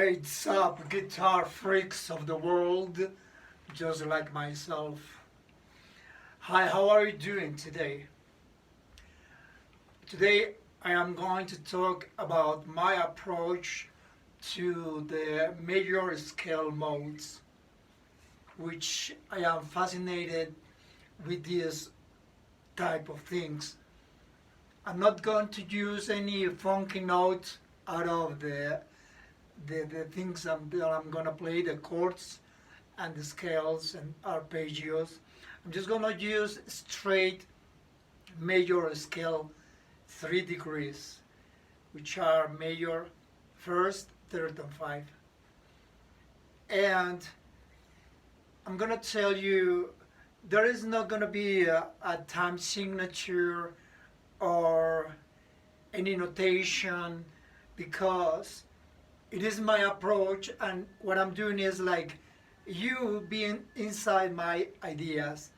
What's up, guitar freaks of the world, just like myself? Hi, how are you doing today? Today I am going to talk about my approach to the major scale modes, which I am fascinated with these type of things. I'm not going to use any funky notes out of the things that I'm gonna play, the chords and the scales and arpeggios. I'm just gonna use straight major scale 3 degrees, which are major, first, third, and five. And I'm gonna tell you there is not gonna be a time signature or any notation because it is my approach, and what I'm doing is like you being inside my ideas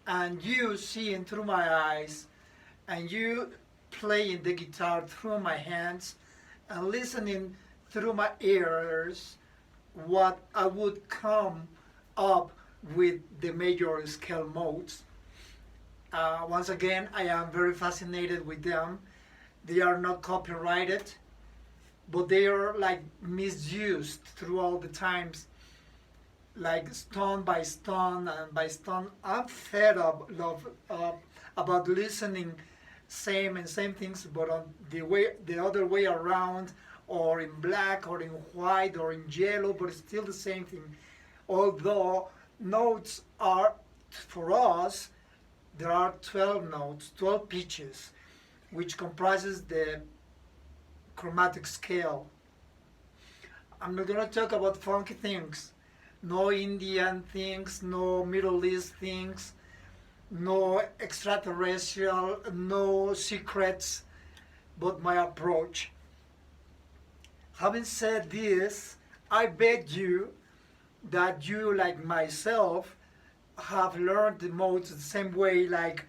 and you seeing through my eyes and you playing the guitar through my hands and listening through my ears what I would come up with the major scale modes. Once again, I am very fascinated with them. They are not copyrighted, but they are like misused through all the times, like stone by stone and by stone. I'm fed up about listening same things, but on the other way around, or in black, or in white, or in yellow, but it's still the same thing. Although notes are for us, there are 12 notes, 12 pitches, which comprises the chromatic scale. I'm not gonna talk about funky things, no Indian things, no Middle East things, no extraterrestrial, no secrets, but my approach. Having said this, I bet you that you, like myself, have learned the modes the same way, like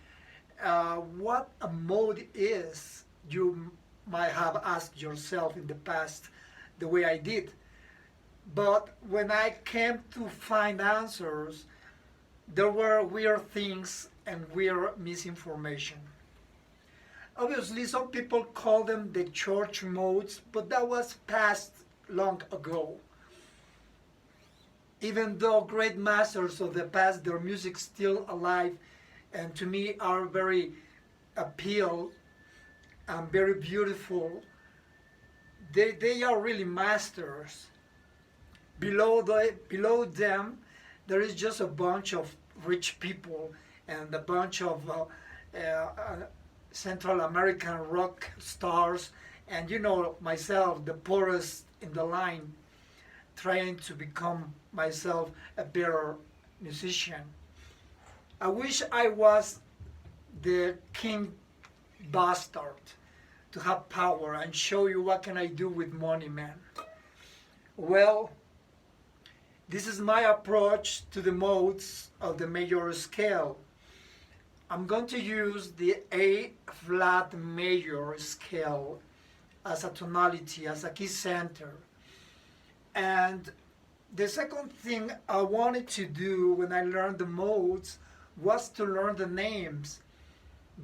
what a mode is. You might have asked yourself in the past the way I did. But when I came to find answers, there were weird things and weird misinformation. Obviously, some people call them the church modes, but that was past long ago. Even though great masters of the past, their music still alive and to me are very appeal and very beautiful. They are really masters. Below them, there is just a bunch of rich people and a bunch of Central American rock stars, and you know myself, the poorest in the line, trying to become myself a better musician. I wish I was the king bastard to have power and show you what can I do with money, man. Well, this is my approach to the modes of the major scale. I'm going to use the A flat major scale as a tonality, as a key center. And the second thing I wanted to do when I learned the modes was to learn the names,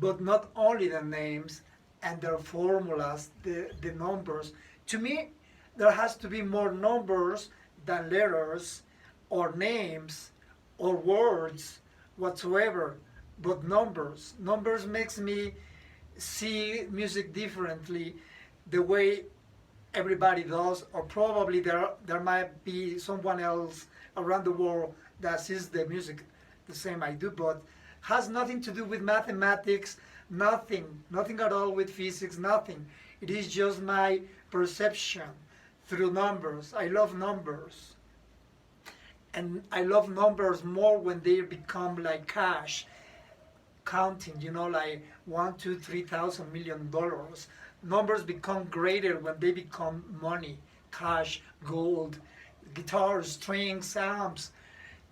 but not only the names and their formulas, the numbers. To me, there has to be more numbers than letters or names or words whatsoever, but numbers. Numbers makes me see music differently, the way everybody does, or probably there might be someone else around the world that sees the music the same I do, but has nothing to do with mathematics, nothing at all with physics, nothing. It is just my perception through numbers. I love numbers. And I love numbers more when they become like cash, counting, you know, like 1, 2, 3 thousand $1 million. Numbers become greater when they become money, cash, gold, guitars, strings, amps,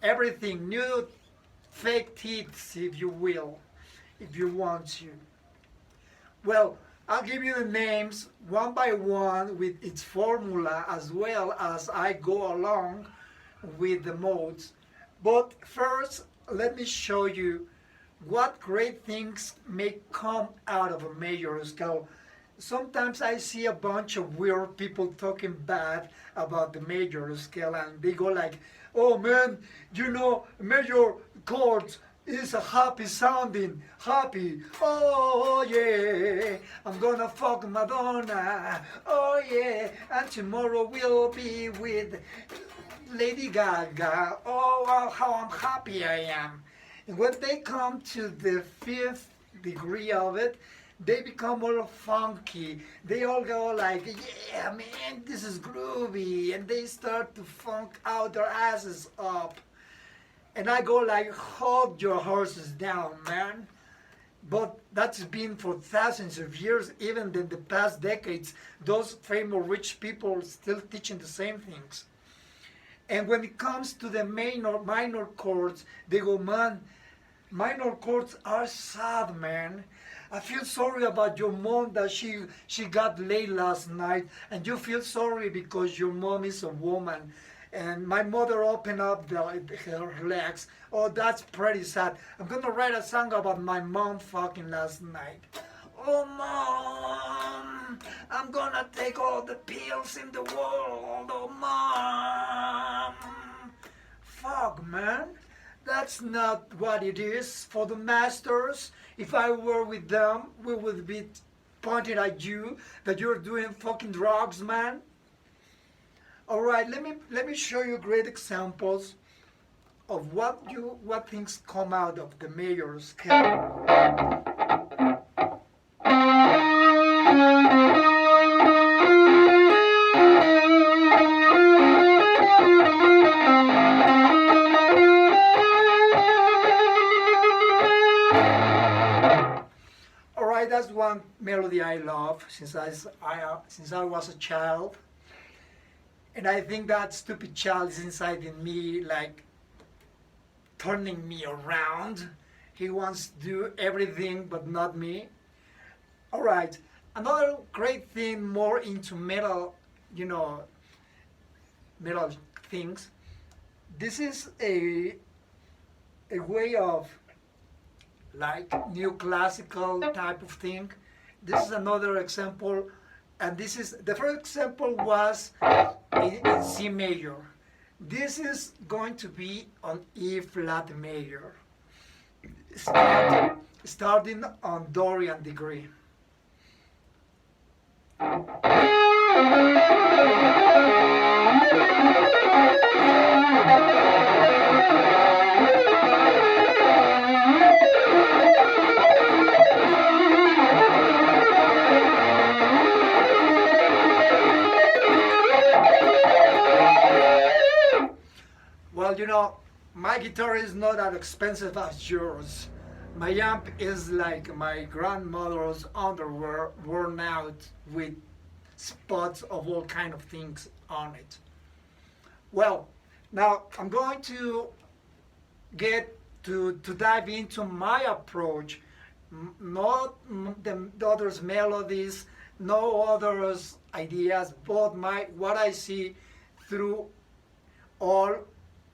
everything, new fake teeth, if you will, if you want to. Well, I'll give you the names one by one with its formula as well as I go along with the modes. But first, let me show you what great things may come out of a major scale. Sometimes I see a bunch of weird people talking bad about the major scale, and they go like, oh man, you know, major chords is a happy sounding, happy. Oh yeah, I'm gonna fuck Madonna. Oh yeah, and tomorrow we'll be with Lady Gaga. Oh, well, how I'm happy I am. And when they come to the fifth degree of it, they become all funky. They all go like, yeah, man, this is groovy. And they start to funk out their asses up. And I go like, hold your horses down, man. But that's been for thousands of years, even in the past decades. Those famous rich people still teaching the same things. And when it comes to the minor chords, they go, man, minor chords are sad, man. I feel sorry about your mom that she got late last night, and you feel sorry because your mom is a woman. And my mother opened up her legs. Oh, that's pretty sad. I'm gonna write a song about my mom fucking last night. Oh, mom, I'm gonna take all the pills in the world. Oh, mom. Fuck, man. That's not what it is for the masters. If I were with them, we would be pointing at you that you're doing fucking drugs, man. All right, let me show you great examples of what things come out of the major scale. All right, that's one melody I love since I was a child. And I think that stupid child is inside in me, like turning me around. He wants to do everything but not me. All right, another great thing more into metal, you know, metal things. This is a way of like new classical type of thing. This is another example, and this is the first example was in C major. This is going to be on E flat major, starting on Dorian degree. Well, you know, my guitar is not as expensive as yours. My amp is like my grandmother's underwear, worn out with spots of all kind of things on it. Well, now I'm going to get to dive into my approach, not the others' melodies, no others' ideas, but what I see through all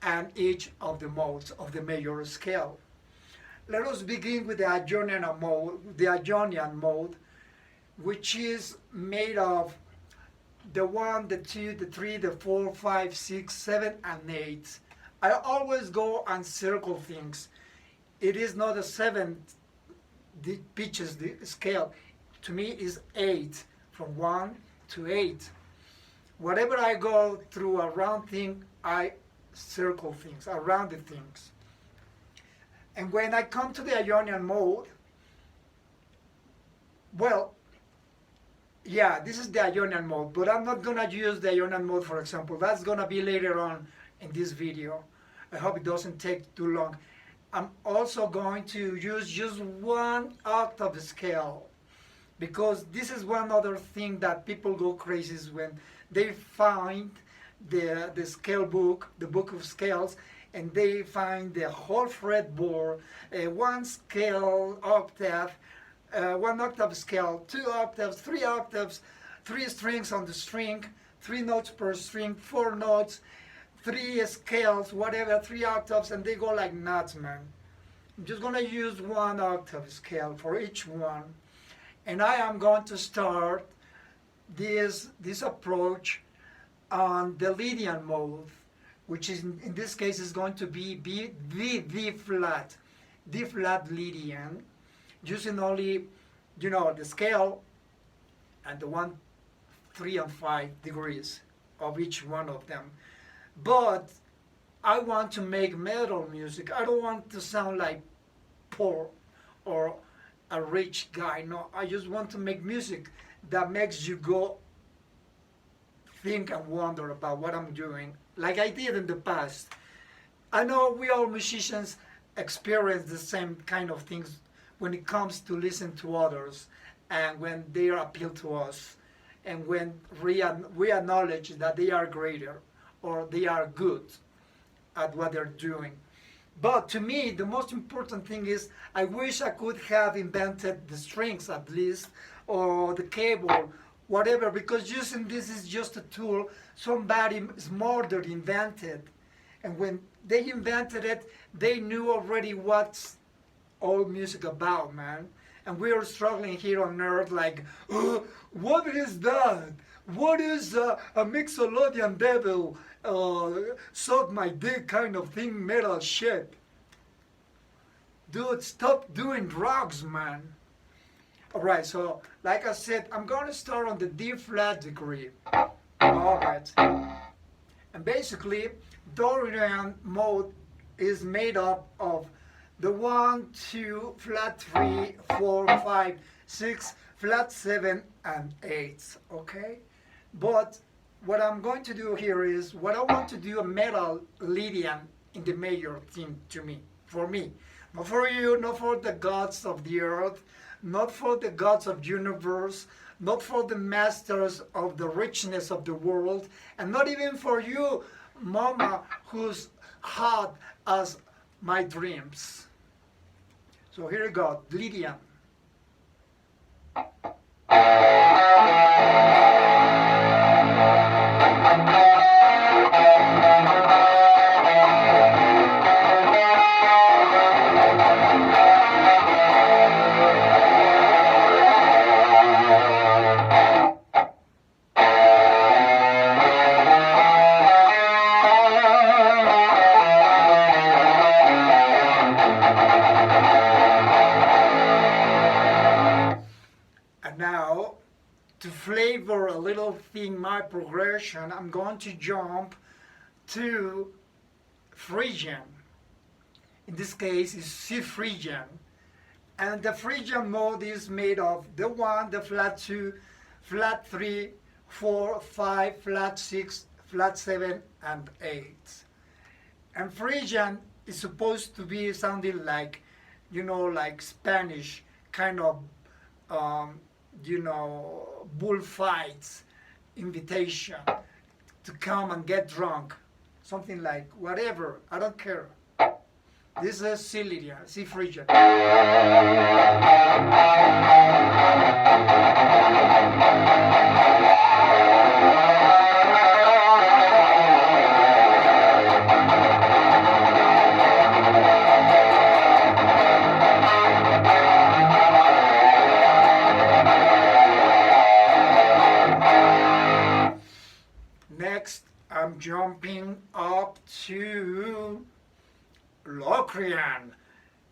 and each of the modes of the major scale. Let us begin with the Ionian mode, which is made of the 1, the 2, the 3, the 4, 5, 6, 7, and 8. I always go and circle things. It is not a 7 pitches scale. To me, is 8, from 1 to 8. Whatever I go through a round thing, I circle things, around the things. And when I come to the Ionian mode, well, yeah, this is the Ionian mode, but I'm not gonna use the Ionian mode, for example. That's gonna be later on in this video. I hope it doesn't take too long. I'm also going to use just one octave scale, because this is one other thing that people go crazy when they find the scale book, the book of scales, and they find the whole fretboard, one scale octave, one octave scale, 2 octaves, 3 octaves, 3 strings on the string, 3 notes per string, 4 notes, 3 scales, whatever, 3 octaves, and they go like nuts, man. I'm just gonna use 1 octave scale for each one, and I am going to start this approach on the Lydian mode, which is in this case is going to be D flat, D flat Lydian, using only, the scale and the 1, 3, and 5 degrees of each one of them. But I want to make metal music. I don't want to sound like poor or a rich guy. No, I just want to make music that makes you go think and wonder about what I'm doing, like I did in the past. I know we all musicians experience the same kind of things when it comes to listen to others and when they appeal to us and when we acknowledge that they are greater or they are good at what they're doing. But to me, the most important thing is I wish I could have invented the strings at least, or the cable, whatever, because using this is just a tool somebody smarter invented. And when they invented it, they knew already what's all music about, man. And we are struggling here on Earth like, what is that? What is a Mixolydian devil, suck my dick kind of thing, metal shit? Dude, stop doing drugs, man. Alright, so like I said, I'm going to start on the D flat degree. Alright. And basically, Dorian mode is made up of the 1, 2, flat 3, 4, 5, 6, flat 7, and 8. Okay? But what I'm going to do here is, what I want to do a metal Lydian in the major theme to me, for me. Not for you, not for the gods of the earth, not for the gods of the universe, not for the masters of the richness of the world, and not even for you, mama, who's hot as my dreams. So here we go, Lydian. Now, to flavor a little thing my progression, I'm going to jump to Phrygian. In this case, it's C Phrygian. And the Phrygian mode is made of the 1, the flat 2, flat 3, 4, 5, flat 6, flat 7, and 8. And Phrygian is supposed to be sounding like, like Spanish kind of bullfights, invitation to come and get drunk, something like whatever, I don't care. This is C Phrygian. Next, I'm jumping up to Locrian.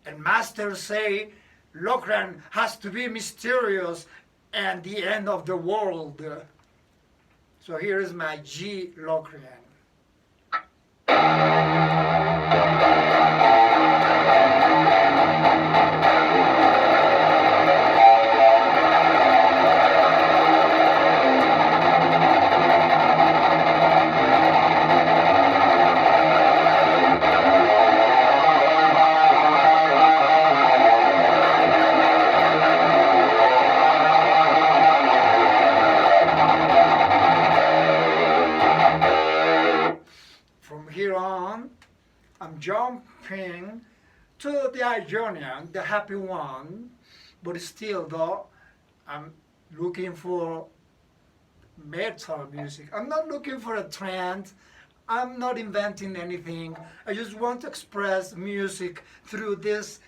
And masters say Locrian has to be mysterious and the end of the world. So here is my G Locrian. I'm jumping to the Ionian, the happy one, But still, though, I'm looking for metal music. I'm not looking for a trend. I'm not inventing anything. I just want to express music through this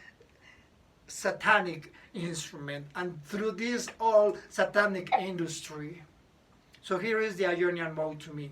satanic instrument and through this all satanic industry. So here is the Ionian mode to me.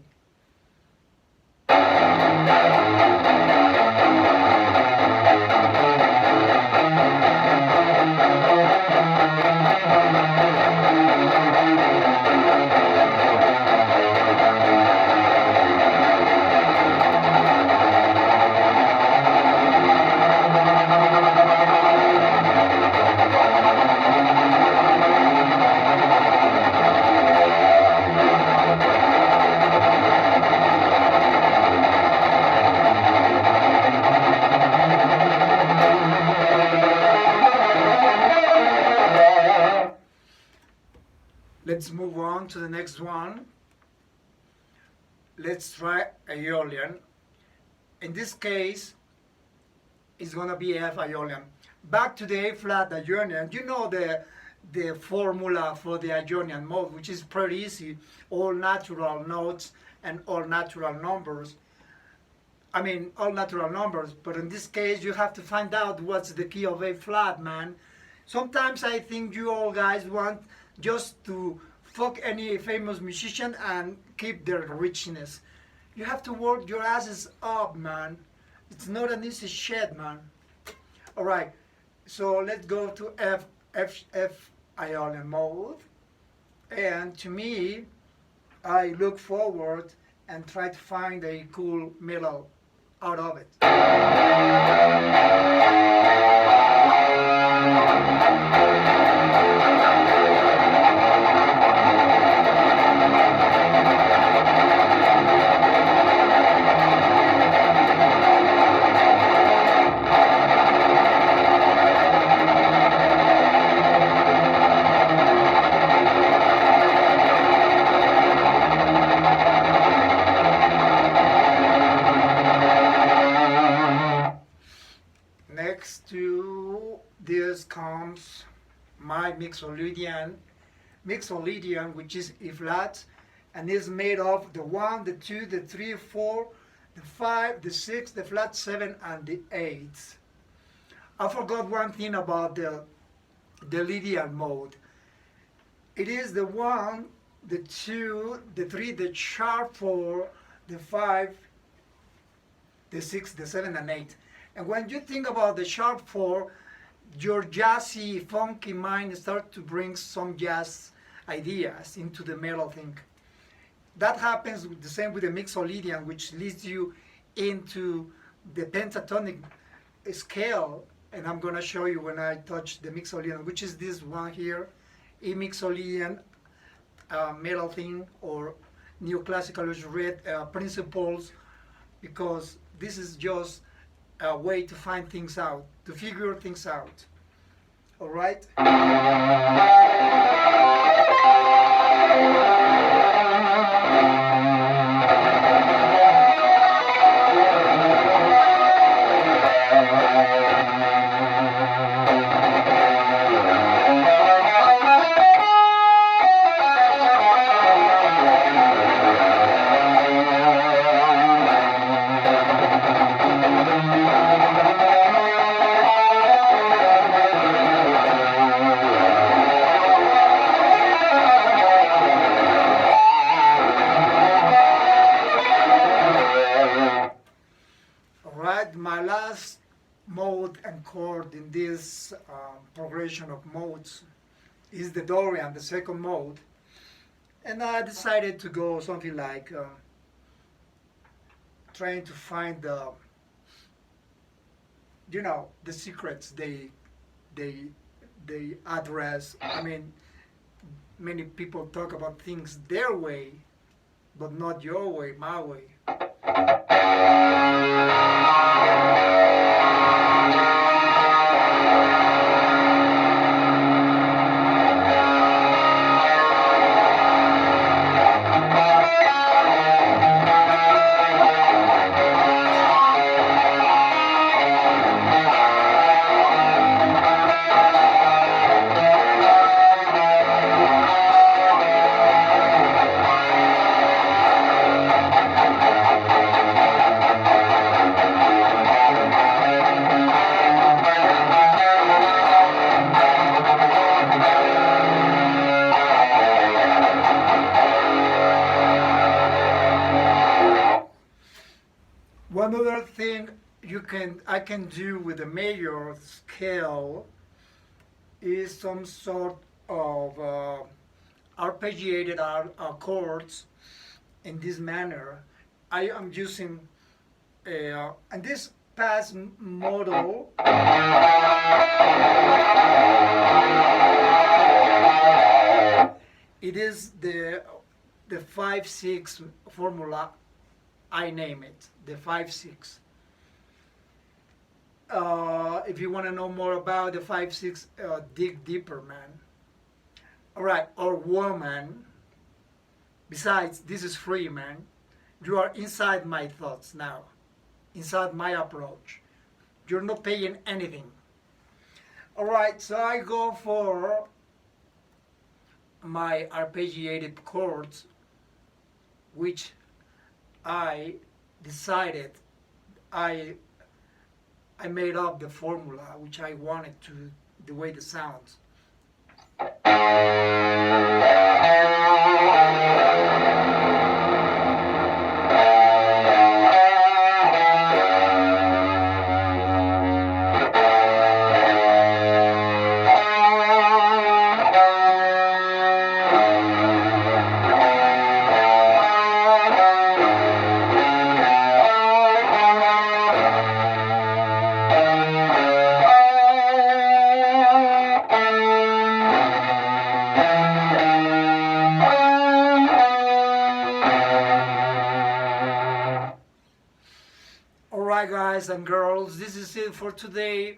Let's move on to the next one. Let's try Aeolian. In this case, it's gonna be F Aeolian. Back to the A flat Ionian. You know the formula for the Ionian mode, which is pretty easy. All natural notes and all natural numbers. I mean, all natural numbers, but in this case, you have to find out what's the key of A flat, man. Sometimes I think you all guys want just to fuck any famous musician and keep their richness. You have to work your asses up, man. It's not an easy shit, man. All right, so let's go to F Ionian mode. And to me, I look forward and try to find a cool middle out of it. Next to this comes my Mixolydian, which is E flat, and is made of the 1, the 2, the 3, 4, the 5, the 6, the flat 7, and the 8. I forgot one thing about the Lydian mode. It is the 1, the 2, the 3, the sharp 4, the 5, the 6, the 7, and 8. And when you think about the sharp 4, your jazzy, funky mind starts to bring some jazz ideas into the metal thing. That happens the same with the Mixolydian, which leads you into the pentatonic scale. And I'm going to show you when I touch the Mixolydian, which is this one here, E Mixolydian metal thing, or neoclassical read principles, because this is just a way to find things out, to figure things out. All right? My last mode and chord in this progression of modes is the Dorian, the second mode. And I decided to go something like trying to find the, the secrets they address. I mean, many people talk about things their way, but not your way, my way. One other thing I can do with the major scale is some sort of arpeggiated chords in this manner. I am using and this pass model it is the 5-6 formula. I name it the 5-6. If you want to know more about the 5-6, dig deeper, man. All right, or woman. Besides, this is free, man. You are inside my thoughts now, inside my approach. You're not paying anything. All right, so I go for my arpeggiated chords, which I decided I made up the formula which I wanted to, the way the sounds. Alright guys and girls, this is it for today.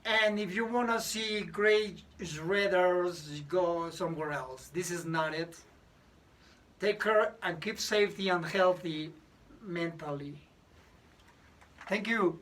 And if you want to see great shredders, go somewhere else. This is not it. Take care and keep safety and healthy mentally. Thank you.